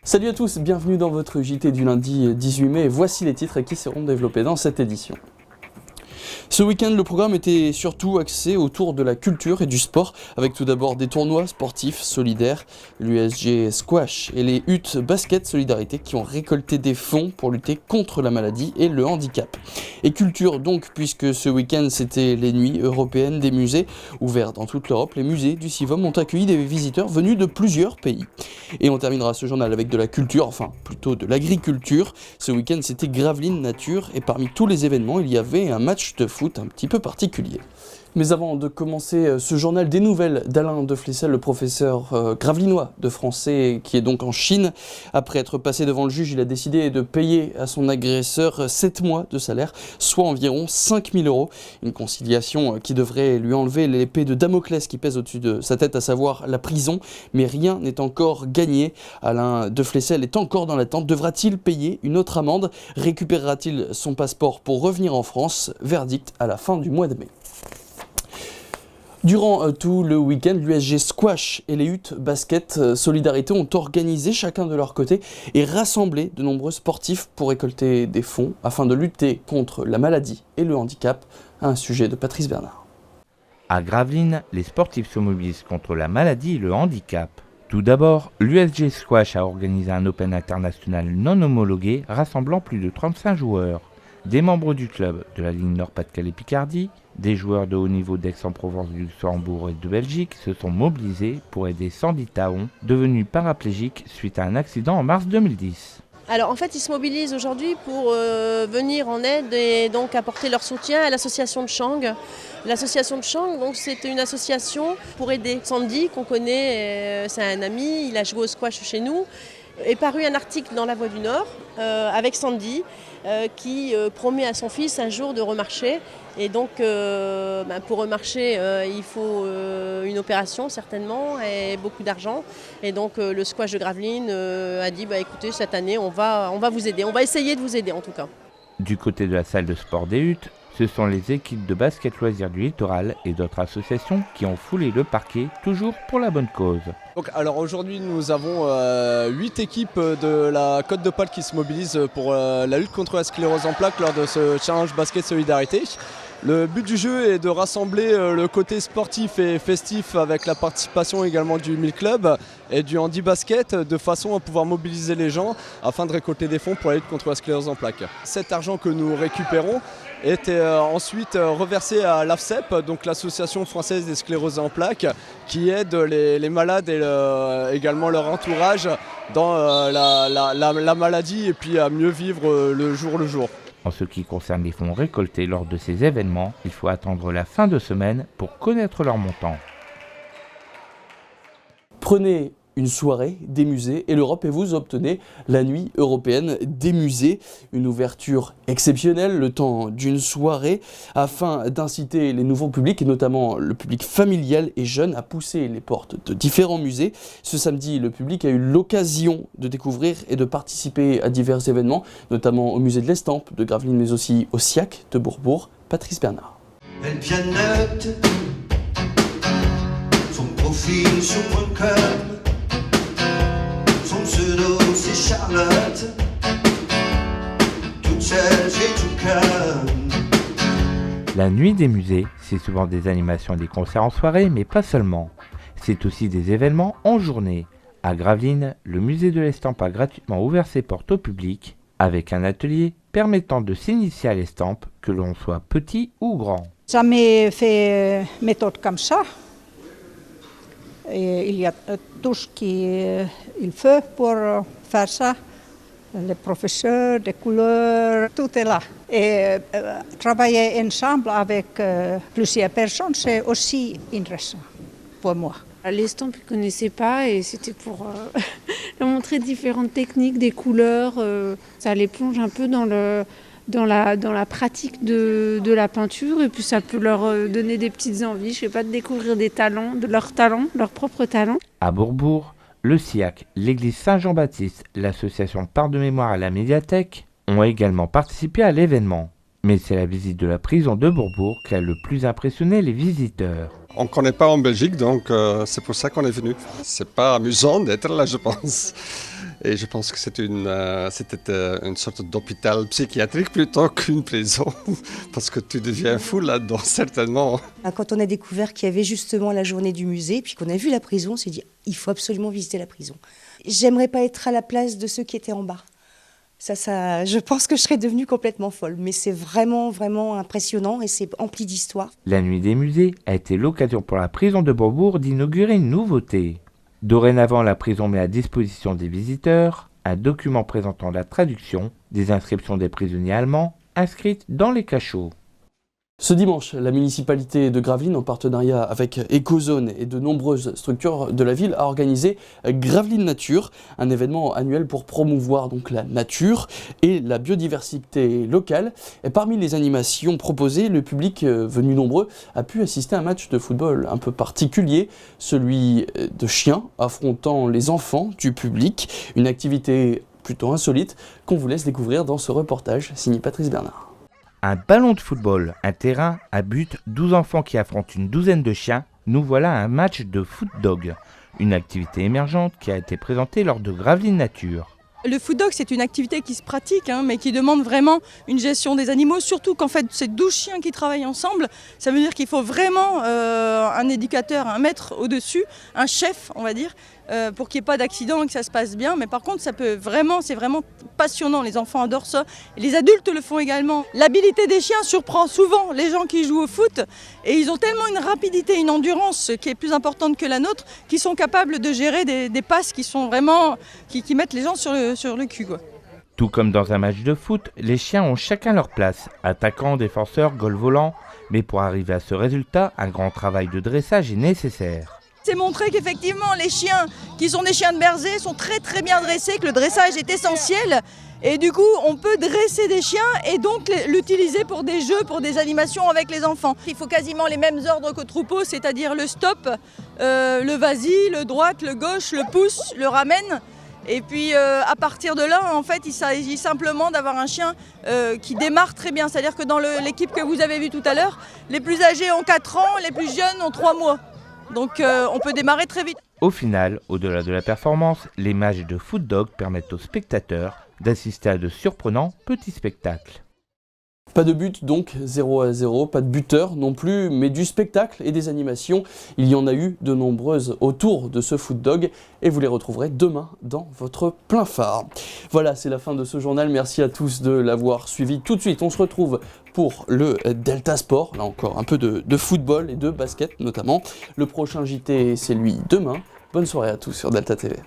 Salut à tous, bienvenue dans votre JT du lundi 18 mai et voici les titres qui seront développés dans cette édition. Ce week-end, le programme était surtout axé autour de la culture et du sport, avec tout d'abord des tournois sportifs solidaires, l'USG Squash et les Huttes Basket Solidarité qui ont récolté des fonds pour lutter contre la maladie et le handicap. Et culture donc, puisque ce week-end c'était les nuits européennes des musées, ouverts dans toute l'Europe. Les musées du CIVOM ont accueilli des visiteurs venus de plusieurs pays. Et on terminera ce journal avec de la culture, enfin plutôt de l'agriculture. Ce week-end c'était Gravelines Nature et parmi tous les événements, il y avait un match de foot un petit peu particulier. Mais avant de commencer ce journal, des nouvelles d'Alain de Flessel, le professeur gravelinois de français qui est donc en Chine. Après être passé devant le juge, il a décidé de payer à son agresseur 7 mois de salaire, soit environ 5 000 €. Une conciliation qui devrait lui enlever l'épée de Damoclès qui pèse au-dessus de sa tête, à savoir la prison. Mais rien n'est encore gagné. Alain de Flessel est encore dans l'attente. Devra-t-il payer une autre amende? Récupérera-t-il son passeport pour revenir en France? Verdict à la fin du mois de mai. Durant tout le week-end, l'USG Squash et les Huttes Basket Solidarité ont organisé chacun de leur côté et rassemblé de nombreux sportifs pour récolter des fonds afin de lutter contre la maladie et le handicap. Un sujet de Patrice Bernard. À Gravelines, les sportifs se mobilisent contre la maladie et le handicap. Tout d'abord, l'USG Squash a organisé un Open international non homologué rassemblant plus de 35 joueurs. Des membres du club de la ligne Nord-Pas-de-Calais-Picardie, des joueurs de haut niveau d'Aix-en-Provence, du Luxembourg et de Belgique se sont mobilisés pour aider Sandy Taon, devenu paraplégique suite à un accident en mars 2010. Alors en fait, ils se mobilisent aujourd'hui pour venir en aide et donc apporter leur soutien à l'association de Chang. L'association de Chang, donc, c'est une association pour aider Sandy, qu'on connaît, c'est un ami, il a joué au squash chez nous. Est paru un article dans La Voix du Nord avec Sandy qui promet à son fils un jour de remarcher. Et donc pour remarcher, il faut une opération certainement et beaucoup d'argent. Et donc le squash de Gravelines a dit écoutez, cette année on va vous aider, on va essayer de vous aider en tout cas. Du côté de la salle de sport des Huttes, ce sont les équipes de basket loisirs du littoral et d'autres associations qui ont foulé le parquet, toujours pour la bonne cause. Alors aujourd'hui nous avons 8 équipes de la Côte d'Opale qui se mobilisent pour la lutte contre la sclérose en plaques lors de ce Challenge Basket Solidarité. Le but du jeu est de rassembler le côté sportif et festif avec la participation également du Mille Club et du Handi Basket de façon à pouvoir mobiliser les gens afin de récolter des fonds pour la lutte contre la sclérose en plaques. Cet argent que nous récupérons est ensuite reversé à l'AFCEP, donc l'association française des sclérosés en plaques, qui aide les malades et également leur entourage dans la maladie et puis à mieux vivre le jour. En ce qui concerne les fonds récoltés lors de ces événements, il faut attendre la fin de semaine pour connaître leur montant. Prenez une soirée des musées et l'Europe et vous obtenez la nuit européenne des musées. Une ouverture exceptionnelle le temps d'une soirée afin d'inciter les nouveaux publics et notamment le public familial et jeune à pousser les portes de différents musées. Ce samedi, le public a eu l'occasion de découvrir et de participer à divers événements, notamment au musée de l'Estampe de Gravelines mais aussi au SIAC de Bourbourg. Patrice Bernard. Elle pianote, son profil sur mon cœur. Son pseudo c'est Charlotte, toute seule j'ai tout cœur. La nuit des musées, c'est souvent des animations et des concerts en soirée, mais pas seulement. C'est aussi des événements en journée. À Gravelines, le musée de l'Estampe a gratuitement ouvert ses portes au public, avec un atelier permettant de s'initier à l'estampe, que l'on soit petit ou grand. Jamais fait méthode comme ça. Et il y a tout ce qu'il faut pour faire ça. Les professeurs, les couleurs, tout est là. Et travailler ensemble avec plusieurs personnes, c'est aussi intéressant pour moi. L'estampe, je ne connaissais pas et c'était pour leur montrer différentes techniques, des couleurs. Ça les plonge un peu dans la pratique de la peinture et puis ça peut leur donner des petites envies, je sais pas, de découvrir des talents, leurs propres talents. À Bourbourg, le SIAC, l'église Saint-Jean-Baptiste, l'association Part de Mémoire à la médiathèque ont également participé à l'événement. Mais c'est la visite de la prison de Bourbourg qui a le plus impressionné les visiteurs. On ne connaît pas en Belgique, donc c'est pour ça qu'on est venu. C'est pas amusant d'être là, je pense. Et je pense que c'était une sorte d'hôpital psychiatrique plutôt qu'une prison, parce que tu deviens fou là-dedans, certainement. Quand on a découvert qu'il y avait justement la journée du musée, puis qu'on a vu la prison, on s'est dit il faut absolument visiter la prison. J'aimerais pas être à la place de ceux qui étaient en bas. Ça, je pense que je serais devenue complètement folle. Mais c'est vraiment, vraiment impressionnant et c'est empli d'histoire. La nuit des musées a été l'occasion pour la prison de Bourbourg d'inaugurer une nouveauté. Dorénavant, la prison met à disposition des visiteurs un document présentant la traduction des inscriptions des prisonniers allemands inscrites dans les cachots. Ce dimanche, la municipalité de Gravelines, en partenariat avec Ecozone et de nombreuses structures de la ville, a organisé Gravelines Nature, un événement annuel pour promouvoir donc la nature et la biodiversité locale. Et parmi les animations proposées, le public venu nombreux a pu assister à un match de football un peu particulier, celui de chiens affrontant les enfants du public, une activité plutôt insolite qu'on vous laisse découvrir dans ce reportage signé Patrice Bernard. Un ballon de football, un terrain, un but, 12 enfants qui affrontent une douzaine de chiens, nous voilà à un match de foot dog, une activité émergente qui a été présentée lors de Gravelines Nature. Le foot dog, c'est une activité qui se pratique, mais qui demande vraiment une gestion des animaux, surtout qu'en fait, c'est 12 chiens qui travaillent ensemble. Ça veut dire qu'il faut vraiment un éducateur, un maître au-dessus, un chef, on va dire, pour qu'il n'y ait pas d'accident et que ça se passe bien. Mais par contre, c'est vraiment passionnant. Les enfants adorent ça. Et les adultes le font également. L'habilité des chiens surprend souvent les gens qui jouent au foot. Et ils ont tellement une rapidité, une endurance qui est plus importante que la nôtre, qu'ils sont capables de gérer des passes qui sont vraiment, qui mettent les gens sur le cul, quoi. Tout comme dans un match de foot, les chiens ont chacun leur place, attaquant, défenseur, goal volant. Mais pour arriver à ce résultat, un grand travail de dressage est nécessaire. C'est montrer qu'effectivement les chiens qui sont des chiens de berger sont très très bien dressés, que le dressage est essentiel. Et du coup, on peut dresser des chiens et donc l'utiliser pour des jeux, pour des animations avec les enfants. Il faut quasiment les mêmes ordres qu'au troupeau, c'est-à-dire le stop, le vas-y, le droite, le gauche, le pousse, le ramène. Et puis à partir de là, en fait, il s'agit simplement d'avoir un chien qui démarre très bien. C'est-à-dire que dans l'équipe que vous avez vue tout à l'heure, les plus âgés ont 4 ans, les plus jeunes ont 3 mois. Donc on peut démarrer très vite. Au final, au-delà de la performance, les matchs de foot dog permettent aux spectateurs d'assister à de surprenants petits spectacles. Pas de but donc, 0-0, pas de buteur non plus, mais du spectacle et des animations. Il y en a eu de nombreuses autour de ce foot dog et vous les retrouverez demain dans votre plein phare. Voilà, c'est la fin de ce journal. Merci à tous de l'avoir suivi. Tout de suite, on se retrouve pour le Delta Sport. Là encore, un peu de football et de basket notamment. Le prochain JT, c'est lui demain. Bonne soirée à tous sur Delta TV.